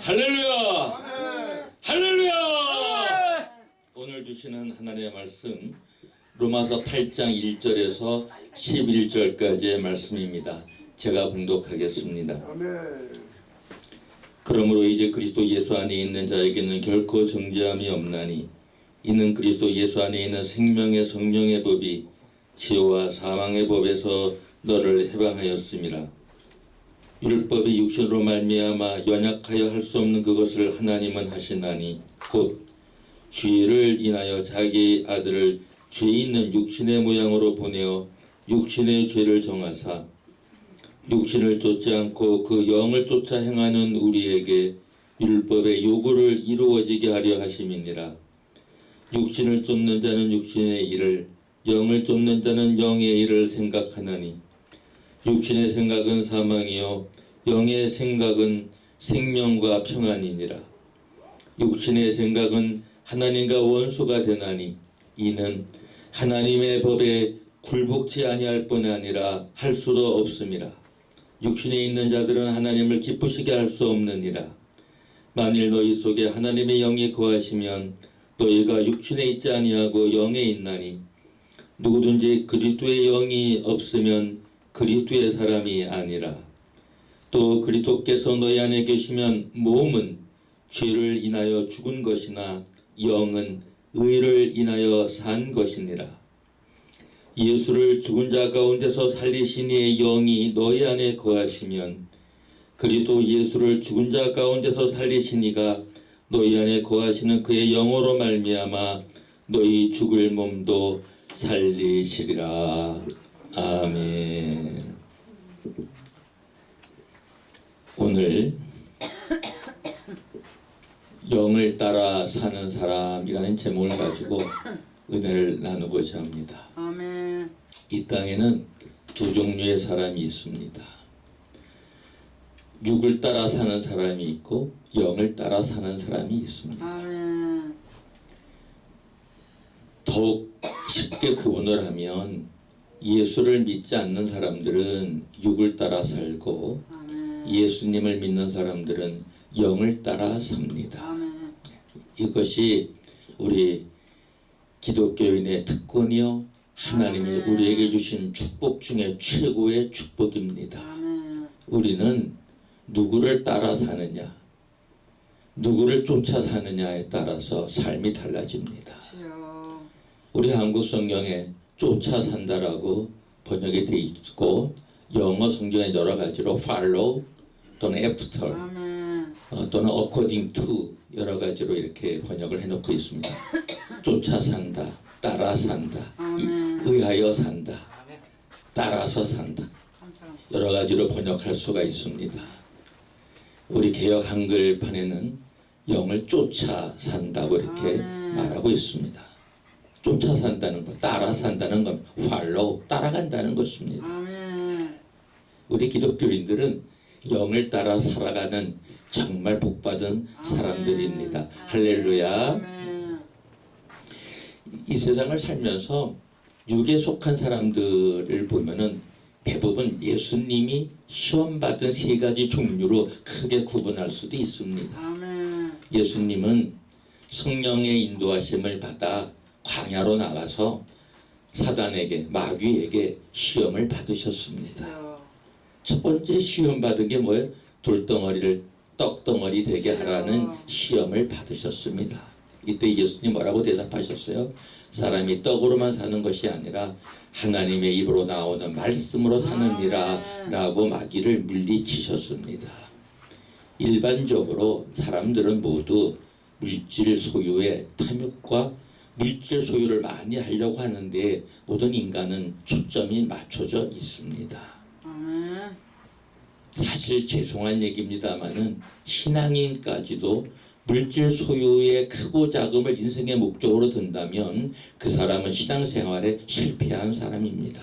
할렐루야! 할렐루야! 오늘 주시는 하나님의 말씀 로마서 8장 1절에서 11절까지의 말씀입니다. 제가 봉독하겠습니다. 그러므로 이제 그리스도 예수 안에 있는 자에게는 결코 정죄함이 없나니 이는 그리스도 예수 안에 있는 생명의 성령의 법이 죄와 사망의 법에서 너를 해방하였음이라. 율법이 육신으로 말미암아 연약하여 할 수 없는 그것을 하나님은 하시나니 곧 죄를 인하여 자기 아들을 죄 있는 육신의 모양으로 보내어 육신의 죄를 정하사 육신을 쫓지 않고 그 영을 쫓아 행하는 우리에게 율법의 요구를 이루어지게 하려 하심이니라. 육신을 쫓는 자는 육신의 일을, 영을 쫓는 자는 영의 일을 생각하나니 육신의 생각은 사망이요 영의 생각은 생명과 평안이니라. 육신의 생각은 하나님과 원수가 되나니 이는 하나님의 법에 굴복지 아니할 뿐 아니라 할 수도 없음이라. 육신에 있는 자들은 하나님을 기쁘시게 할 수 없느니라. 만일 너희 속에 하나님의 영이 거하시면 너희가 육신에 있지 아니하고 영에 있나니 누구든지 그리스도의 영이 없으면 그리스도의 사람이 아니라. 또 그리스도께서 너희 안에 계시면 몸은 죄를 인하여 죽은 것이나 영은 의를 인하여 산 것이니라. 예수를 죽은 자 가운데서 살리신 이의 영이 너희 안에 거하시면 그리스도 예수를 죽은 자 가운데서 살리신 이가 너희 안에 거하시는 그의 영으로 말미암아 너희 죽을 몸도 살리시리라. 아멘. 오늘 영을 따라 사는 사람이라는 제목을 가지고 은혜를 나누고자 합니다. 아멘. 이 땅에는 두 종류의 사람이 있습니다. 육을 따라 사는 사람이 있고 영을 따라 사는 사람이 있습니다. 아멘. 더욱 쉽게 구분을 하면 예수를 믿지 않는 사람들은 육을 따라 살고 아멘. 예수님을 믿는 사람들은 영을 따라 삽니다. 아멘. 이것이 우리 기독교인의 특권이요 하나님이 아멘. 우리에게 주신 축복 중에 최고의 축복입니다. 아멘. 우리는 누구를 따라 사느냐, 누구를 쫓아 사느냐에 따라서 삶이 달라집니다. 주여. 우리 한국 성경에 쫓아 산다라고 번역이 되어 있고 영어 성경에 여러 가지로 follow 또는 after 아멘. 또는 according to 여러 가지로 이렇게 번역을 해놓고 있습니다. 쫓아 산다, 따라 산다, 아멘. 의하여 산다, 따라서 산다. 감사합니다. 여러 가지로 번역할 수가 있습니다. 우리 개역 한글판에는 영을 쫓아 산다고 이렇게 말하고 있습니다. 쫓아 산다는 것, 따라 산다는 건 follow, 따라간다는 것입니다. 아멘. 우리 기독교인들은 영을 따라 살아가는 정말 복받은 사람들입니다. 할렐루야. 아멘. 이 세상을 살면서 육에 속한 사람들을 보면은 대부분 예수님이 시험받은 세 가지 종류로 크게 구분할 수도 있습니다. 아멘. 예수님은 성령의 인도하심을 받아 광야로 나가서 사단에게, 마귀에게 시험을 받으셨습니다. 주여. 첫 번째 시험 받은 게 뭐예요? 돌덩어리를 떡덩어리 되게 하라는 시험을 받으셨습니다. 이때 예수님 뭐라고 대답하셨어요? 사람이 떡으로만 사는 것이 아니라 하나님의 입으로 나오는 말씀으로 사느니라 라고 마귀를 물리치셨습니다. 일반적으로 사람들은 모두 물질 소유의 탐욕과 물질 소유를 많이 하려고 하는데 모든 인간은 초점이 맞춰져 있습니다. 아멘. 사실 죄송한 얘기입니다마는 신앙인까지도 물질 소유의 크고 작음을 인생의 목적으로 든다면 그 사람은 신앙생활에 실패한 사람입니다.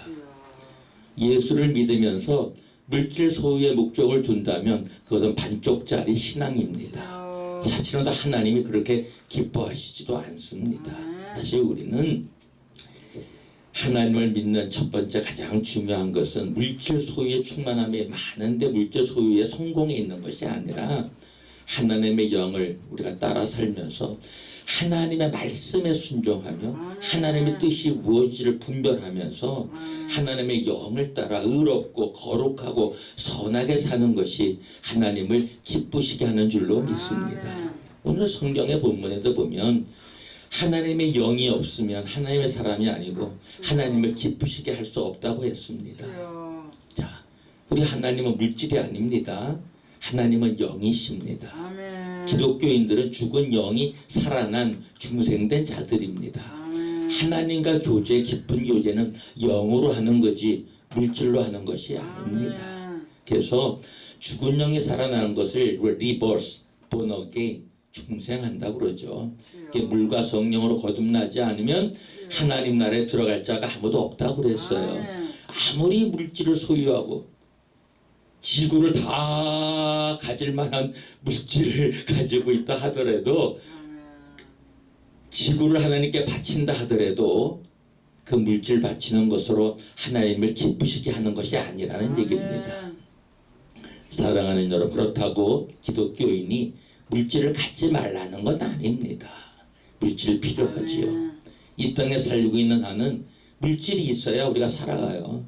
예수를 믿으면서 물질 소유의 목적을 둔다면 그것은 반쪽짜리 신앙입니다. 사실은 하나님이 그렇게 기뻐하시지도 않습니다. 사실 우리는 하나님을 믿는 첫 번째 가장 중요한 것은 물질 소유의 충만함이 많은데 물질 소유의 성공에 있는 것이 아니라 하나님의 영을 우리가 따라 살면서 하나님의 말씀에 순종하며 하나님의 뜻이 무엇인지를 분별하면서 하나님의 영을 따라 의롭고 거룩하고 선하게 사는 것이 하나님을 기쁘시게 하는 줄로 믿습니다. 오늘 성경의 본문에도 보면 하나님의 영이 없으면 하나님의 사람이 아니고 하나님을 기쁘시게 할 수 없다고 했습니다. 자, 우리 하나님은 물질이 아닙니다. 하나님은 영이십니다. 아멘. 기독교인들은 죽은 영이 살아난 중생된 자들입니다. 하나님과 교제, 깊은 교제는 영으로 하는 거지 물질로 하는 것이 아닙니다. 그래서 죽은 영이 살아나는 것을 rebirth, born again, 중생한다고 그러죠. 물과 성령으로 거듭나지 않으면 하나님 나라에 들어갈 자가 아무도 없다고 그랬어요. 아무리 물질을 소유하고 지구를 다 가질 만한 물질을 가지고 있다 하더라도 지구를 하나님께 바친다 하더라도 그 물질 바치는 것으로 하나님을 기쁘시게 하는 것이 아니라는 얘기입니다. 사랑하는 여러분, 그렇다고 기독교인이 물질을 갖지 말라는 건 아닙니다. 물질 필요하지요. 이 땅에 살고 있는 한은 물질이 있어야 우리가 살아가요.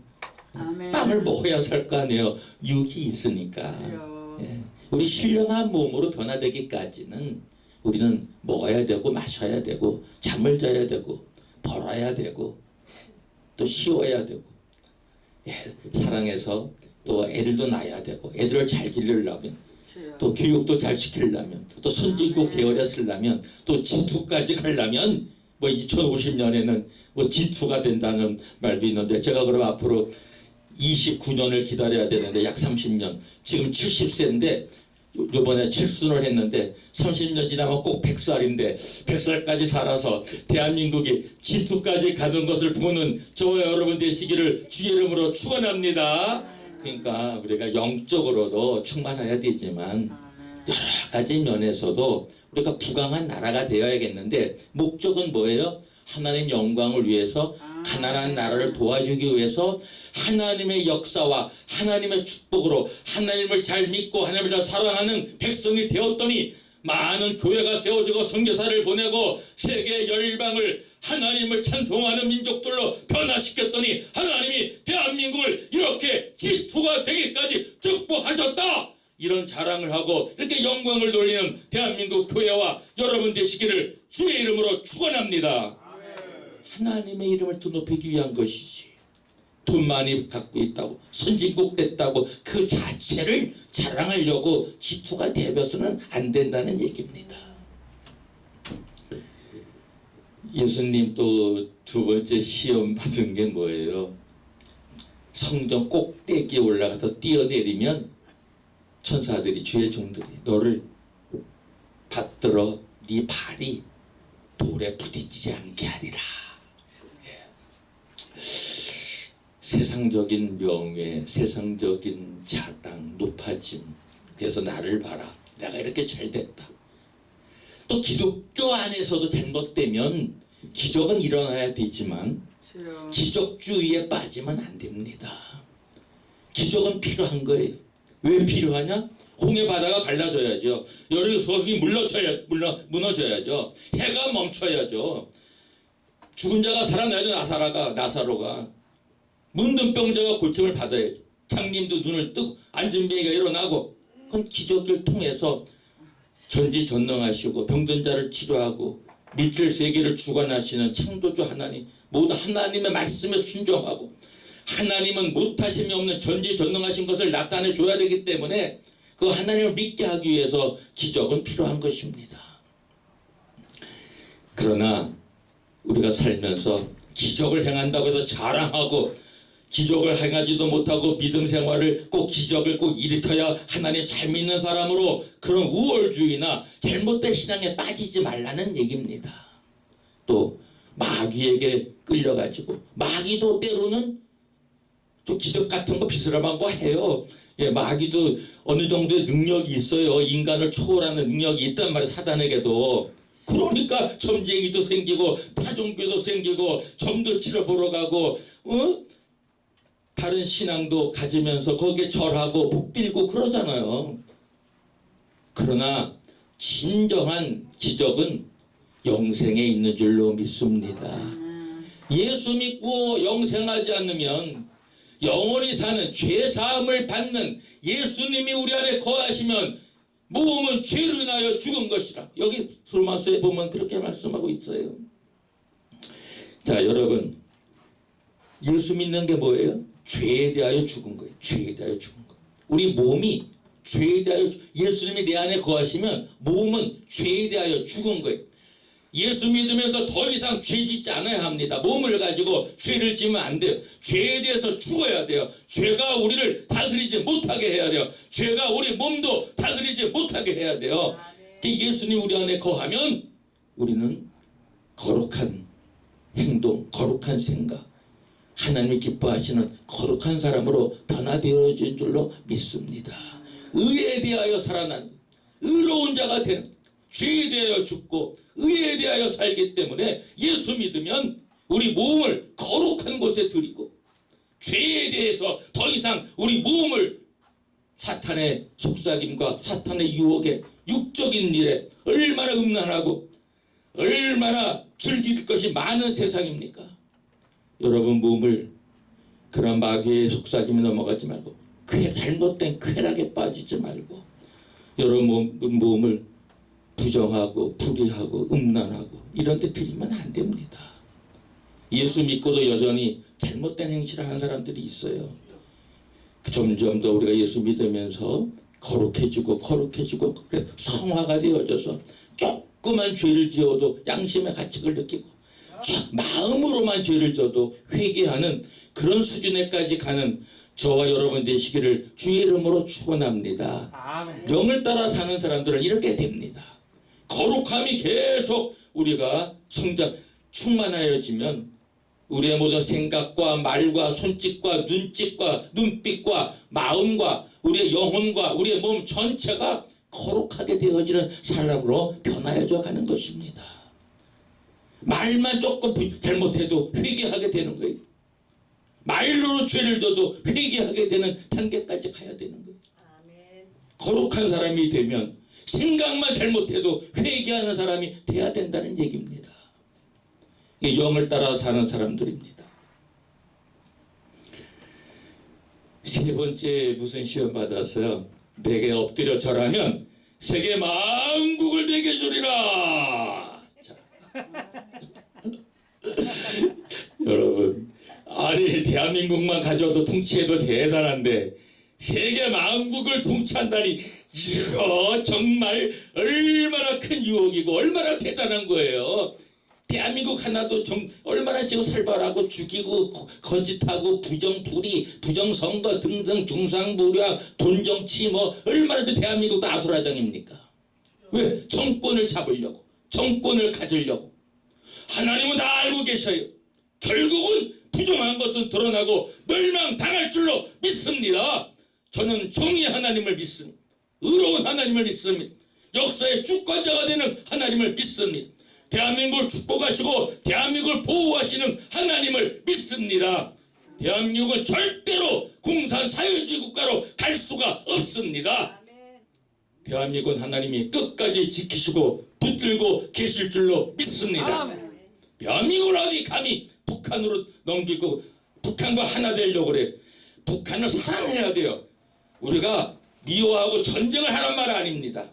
빵을 먹어야 살 거 아니에요. 육이 있으니까. 예. 우리 신령한 몸으로 변화되기까지는 우리는 먹어야 되고 마셔야 되고 잠을 자야 되고 벌어야 되고 또 쉬어야 되고 사랑해서 또 애들도 낳아야 되고 애들을 잘 기르려면 또 교육도 잘 시키려면 또 선진국 대열에 쓰려면 또 G2까지 가려면 뭐 2050년에는 뭐 G2가 된다는 말도 있는데 제가 그럼 앞으로 29년을 기다려야 되는데 약 30년 지금 70세인데 요번에 칠순을 했는데 30년 지나면 꼭 100살인데 100살까지 살아서 대한민국이 G2까지 가는 것을 보는 저와 여러분 되시기를 주의 이름으로 축원합니다. 그러니까 우리가 영적으로도 충만해야 되지만 여러 가지 면에서도 우리가 부강한 나라가 되어야겠는데 목적은 뭐예요? 하나님 영광을 위해서 가난한 나라를 도와주기 위해서 하나님의 역사와 하나님의 축복으로 하나님을 잘 믿고 하나님을 잘 사랑하는 백성이 되었더니 많은 교회가 세워지고 선교사를 보내고 세계 열방을 하나님을 찬송하는 민족들로 변화시켰더니 하나님이 대한민국을 이렇게 G2가 되기까지 축복하셨다. 이런 자랑을 하고 이렇게 영광을 돌리는 대한민국 교회와 여러분 되시기를 주의 이름으로 축원합니다. 하나님의 이름을 더 높이기 위한 것이지. 돈 많이 갖고 있다고 선진국 됐다고 그 자체를 자랑하려고 G2가 되어서는 안 된다는 얘기입니다. 예수님 또 두 번째 시험 받은 게 뭐예요? 성전 꼭대기에 올라가서 뛰어내리면 천사들이 주의 종들이 너를 받들어 네 발이 돌에 부딪히지 않게 하리라. 세상적인 명예, 세상적인 자랑, 높아짐. 그래서 나를 봐라. 내가 이렇게 잘 됐다. 또 기독교 안에서도 잘못되면 기적은 일어나야 되지만 기적주의에 빠지면 안 됩니다. 기적은 필요한 거예요. 왜 필요하냐? 홍해 바다가 갈라져야죠. 여기 속이 무너져야죠. 해가 멈춰야죠. 죽은 자가 살아나야죠. 나사로가. 문둥병자가 고침을 받아야죠. 장님도 눈을 뜨고 안진뱅이가 일어나고 그건 기적을 통해서 전지전능하시고 병든 자를 치료하고 물질 세계를 주관하시는 창조주 하나님 모두 하나님의 말씀에 순종하고 하나님은 못하심이 없는 전지전능하신 것을 나타내 줘야 되기 때문에 그 하나님을 믿게 하기 위해서 기적은 필요한 것입니다. 그러나 우리가 살면서 기적을 행한다고 해서 자랑하고 기적을 행하지도 못하고 믿음 생활을 꼭 기적을 꼭 일으켜야 하나님 잘 믿는 사람으로 그런 우월주의나 잘못된 신앙에 빠지지 말라는 얘기입니다. 또 마귀에게 끌려가지고 마귀도 때로는 또 기적 같은 거 비스름한 거 해요. 마귀도 어느 정도의 능력이 있어요. 인간을 초월하는 능력이 있단 말이에요. 사단에게도. 그러니까 점쟁이도 생기고 타종교도 생기고 점도 치러 보러 가고 다른 신앙도 가지면서 거기에 절하고 복 빌고 그러잖아요. 그러나 진정한 기적은 영생에 있는 줄로 믿습니다. 예수 믿고 영생하지 않으면 영원히 사는 죄사함을 받는 예수님이 우리 안에 거하시면 몸은 죄로 인하여 죽은 것이라. 여기 로마서에 보면 그렇게 말씀하고 있어요. 자, 여러분, 예수 믿는 게 뭐예요? 죄에 대하여 죽은 거예요. 죄에 대하여 죽은 거예요. 우리 몸이 죄에 대하여, 예수님이 내 안에 거하시면 몸은 죄에 대하여 죽은 거예요. 예수 믿으면서 더 이상 죄 짓지 않아야 합니다. 몸을 가지고 죄를 지으면 안 돼요. 죄에 대해서 죽어야 돼요. 죄가 우리를 다스리지 못하게 해야 돼요. 죄가 우리 몸도 다스리지 못하게 해야 돼요. 예수님 우리 안에 거하면 우리는 거룩한 행동, 거룩한 생각, 하나님이 기뻐하시는 거룩한 사람으로 변화되어진 줄로 믿습니다. 의에 대하여 살아난 의로운 자가 되는, 죄에 대하여 죽고 의에 대하여 살기 때문에 예수 믿으면 우리 몸을 거룩한 곳에 드리고 죄에 대해서 더 이상 우리 몸을 사탄의 속삭임과 사탄의 유혹에, 육적인 일에 얼마나 음란하고 얼마나 즐길 것이 많은 세상입니까? 여러분, 몸을 그런 마귀의 속삭임에 넘어가지 말고 잘못된 쾌락에 빠지지 말고 여러분 몸을 부정하고 불의하고 음란하고 이런 데 들이면 안 됩니다. 예수 믿고도 여전히 잘못된 행실을 하는 사람들이 있어요. 점점 더 우리가 예수 믿으면서 거룩해지고 그래서 성화가 되어져서 조그만 죄를 지어도 양심의 가책을 느끼고 마음으로만 죄를 져도 회개하는 그런 수준에까지 가는 저와 여러분 되시기를 주의 이름으로 축원합니다. 아멘. 영을 따라 사는 사람들은 이렇게 됩니다. 거룩함이 계속 우리가 충만하여지면 우리의 모든 생각과 말과 손짓과 눈짓과 눈빛과 마음과 우리의 영혼과 우리의 몸 전체가 거룩하게 되어지는 사람으로 변화해져 가는 것입니다. 말만 조금 잘못해도 회개하게 되는 거예요. 말로 죄를 져도 회개하게 되는 단계까지 가야 되는 거예요. 거룩한 사람이 되면 생각만 잘못해도 회개하는 사람이 돼야 된다는 얘기입니다. 이 영을 따라 사는 사람들입니다. 세 번째 무슨 시험 받았어요? 내게 엎드려 절하면 세계 만국을 내게 주리라. 자. 여러분, 아니 대한민국만 가져도 통치해도 대단한데 세계 만국을 통치한다니 이거 정말 얼마나 큰 유혹이고 얼마나 대단한 거예요. 대한민국 하나도 얼마나 지금 살벌하고 죽이고 거짓하고 부정부리, 부정선거 등등 중상부략, 돈정치 뭐 얼마나 대한민국도 아수라장입니까? 왜? 정권을 잡으려고, 정권을 가지려고. 하나님은 다 알고 계셔요. 결국은 부정한 것은 드러나고 멸망당할 줄로 믿습니다. 저는 정의의 하나님을 믿습니다. 의로운 하나님을 믿습니다. 역사의 주권자가 되는 하나님을 믿습니다. 대한민국을 축복하시고 대한민국을 보호하시는 하나님을 믿습니다. 대한민국은 절대로 공산사회주의 국가로 갈 수가 없습니다. 대한민국은 하나님이 끝까지 지키시고 붙들고 계실 줄로 믿습니다. 대한민국을 어디 감히 북한으로 넘기고 북한과 하나 되려고 그래. 북한을 사랑해야 돼요. 우리가 미워하고 전쟁을 하란 말 아닙니다.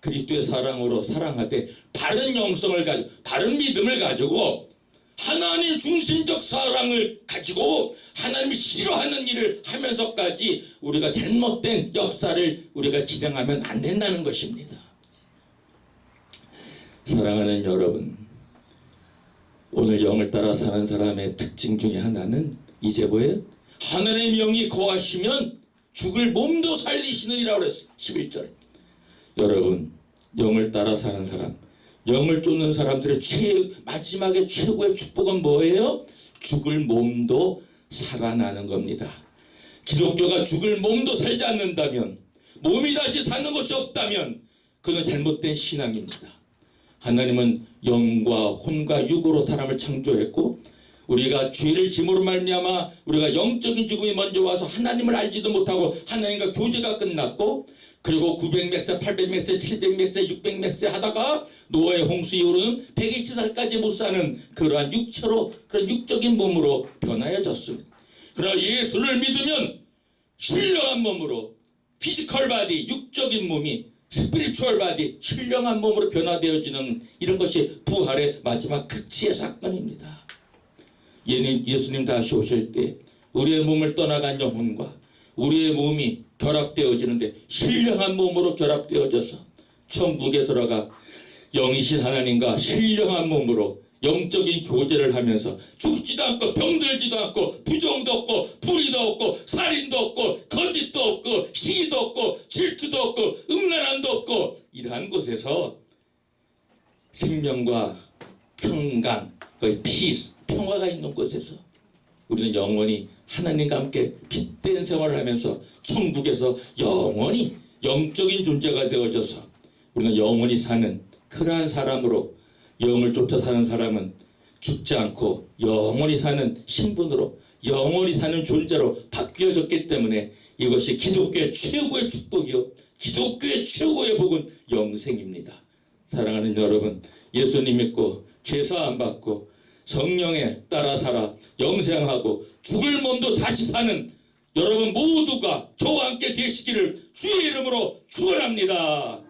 그리스도의 사랑으로 사랑하되 바른 영성을 가지고 바른 믿음을 가지고 하나님 중심적 사랑을 가지고 하나님이 싫어하는 일을 하면서까지 우리가 잘못된 역사를 우리가 진행하면 안 된다는 것입니다. 사랑하는 여러분, 오늘 영을 따라 사는 사람의 특징 중에 하나는 이제 뭐예요? 하늘의 영이 거하시면 죽을 몸도 살리시느니라고 그랬어요. 11절에. 여러분, 영을 따라 사는 사람, 영을 쫓는 사람들의 마지막에 최고의 축복은 뭐예요? 죽을 몸도 살아나는 겁니다. 기독교가 죽을 몸도 살지 않는다면, 몸이 다시 사는 것이 없다면 그는 잘못된 신앙입니다. 하나님은 영과 혼과 육으로 사람을 창조했고 우리가 죄를 짐으로 말미암아 우리가 영적인 죽음이 먼저 와서 하나님을 알지도 못하고 하나님과 교제가 끝났고 그리고 900몇 세, 800몇 세, 700몇 세, 600몇 세 하다가 노아의 홍수 이후로는 120살까지 못 사는 그러한 육체로, 그런 육적인 몸으로 변하여졌습니다. 그러나 예수를 믿으면 신령한 몸으로, 피지컬 바디, 육적인 몸이 스피리추얼 바디, 신령한 몸으로 변화되어지는 이런 것이 부활의 마지막 극치의 사건입니다. 예수님 다시 오실 때 우리의 몸을 떠나간 영혼과 우리의 몸이 결합되어지는데 신령한 몸으로 결합되어져서 천국에 들어가 영이신 하나님과 신령한 몸으로 영적인 교제를 하면서 죽지도 않고 병들지도 않고 부정도 없고 불의도 없고 살인도 없고 거짓도 없고 시기도 없고 질투도 없고 음란함도 없고 이러한 곳에서 생명과 평강, 거의 피스, 평화가 있는 곳에서 우리는 영원히 하나님과 함께 빛된 생활을 하면서 천국에서 영원히 영적인 존재가 되어져서 우리는 영원히 사는 그러한 사람으로, 영을 쫓아 사는 사람은 죽지 않고 영원히 사는 신분으로, 영원히 사는 존재로 바뀌어졌기 때문에 이것이 기독교의 최고의 축복이요, 기독교의 최고의 복은 영생입니다. 사랑하는 여러분, 예수님 믿고 죄사 안 받고 성령에 따라 살아 영생하고 죽을 몸도 다시 사는 여러분 모두가 저와 함께 되시기를 주의 이름으로 축원합니다.